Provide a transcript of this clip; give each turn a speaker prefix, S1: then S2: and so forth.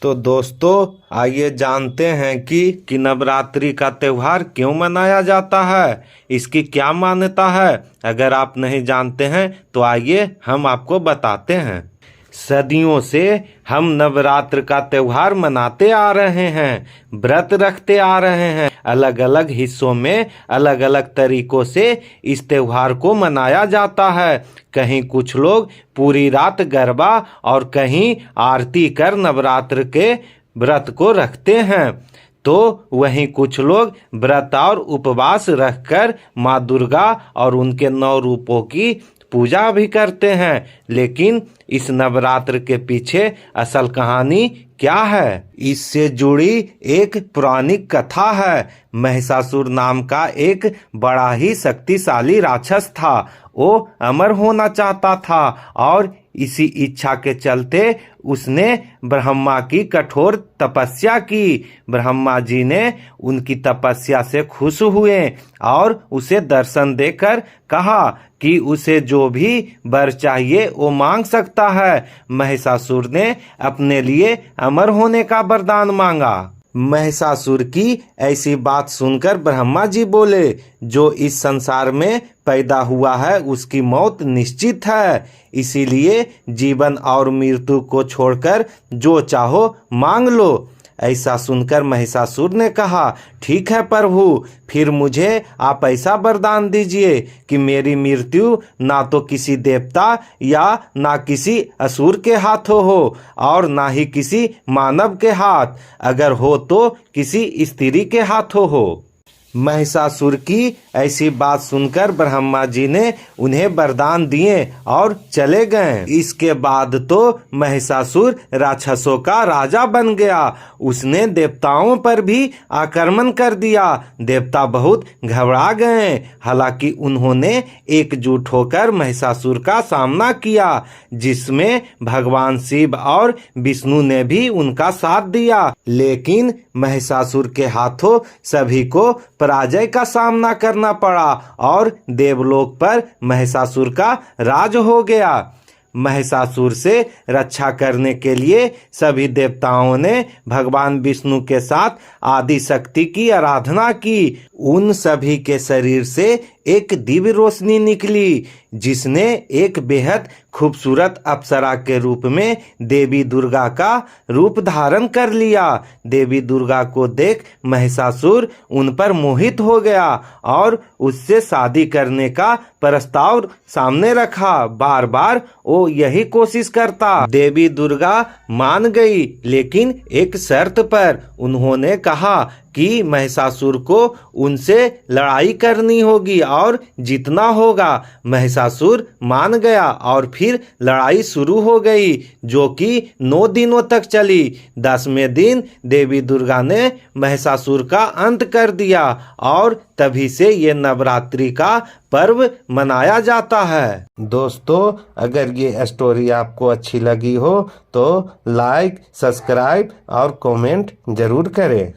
S1: तो दोस्तों आइए जानते हैं कि नवरात्रि का त्योहार क्यों मनाया जाता है, इसकी क्या मान्यता है। अगर आप नहीं जानते हैं तो आइए हम आपको बताते हैं। सदियों से हम नवरात्र का त्योहार मनाते आ रहे हैं, व्रत रखते आ रहे हैं। अलग अलग हिस्सों में अलग अलग तरीकों से इस त्योहार को मनाया जाता है। कहीं कुछ लोग पूरी रात गरबा और कहीं आरती कर नवरात्र के व्रत को रखते हैं, तो वहीं कुछ लोग व्रत और उपवास रखकर माँ दुर्गा और उनके 9 रूपों की पूजा भी करते हैं। लेकिन इस नवरात्र के पीछे असल कहानी क्या है, इससे जुड़ी एक पौराणिक कथा है। महिषासुर नाम का एक बड़ा ही शक्तिशाली राक्षस था। वो अमर होना चाहता था और इसी इच्छा के चलते उसने ब्रह्मा की कठोर तपस्या की। ब्रह्मा जी ने उनकी तपस्या से खुश हुए और उसे दर्शन देकर कहा कि उसे जो भी वर चाहिए वो मांग सकता है। महिषासुर ने अपने लिए अमर होने का वरदान मांगा। महिषासुर की ऐसी बात सुनकर ब्रह्मा जी बोले, जो इस संसार में पैदा हुआ है उसकी मौत निश्चित है, इसीलिए जीवन और मृत्यु को छोड़कर जो चाहो मांग लो। ऐसा सुनकर महिषासुर ने कहा, ठीक है प्रभु, फिर मुझे आप ऐसा वरदान दीजिए कि मेरी मृत्यु ना तो किसी देवता या ना किसी असुर के हाथों हो और ना ही किसी मानव के हाथ, अगर हो तो किसी स्त्री के हाथों हो। महिषासुर की ऐसी बात सुनकर ब्रह्मा जी ने उन्हें वरदान दिए और चले गए। इसके बाद तो महिषासुर राक्षसों का राजा बन गया। उसने देवताओं पर भी आक्रमण कर दिया। देवता बहुत घबरा गए। हालांकि उन्होंने एकजुट होकर महिषासुर का सामना किया, जिसमें भगवान शिव और विष्णु ने भी उनका साथ दिया। लेकिन महिषासुर के हाथों सभी को पराजय का सामना करना पड़ा और देवलोक पर महिषासुर का राज हो गया। महिषासुर से रक्षा करने के लिए सभी देवताओं ने भगवान विष्णु के साथ आदि शक्ति की आराधना की। उन सभी के शरीर से एक दिव्य रोशनी निकली, जिसने एक बेहद खूबसूरत अप्सरा के रूप में देवी दुर्गा का रूप धारण कर लिया। देवी दुर्गा को देख महिषासुर उन पर मोहित हो गया और उससे शादी करने का प्रस्ताव सामने रखा। बार बार वो यही कोशिश करता। देवी दुर्गा मान गई, लेकिन एक शर्त पर। उन्होंने कहा कि महिषासुर को उनसे लड़ाई करनी होगी और जीतना होगा। महिषासुर मान गया और फिर लड़ाई शुरू हो गई, जो कि 9 दिनों तक चली। 10वें दिन देवी दुर्गा ने महिषासुर का अंत कर दिया और तभी से ये नवरात्रि का पर्व मनाया जाता है। दोस्तों, अगर ये स्टोरी आपको अच्छी लगी हो तो लाइक, सब्सक्राइब और कमेंट जरूर करें।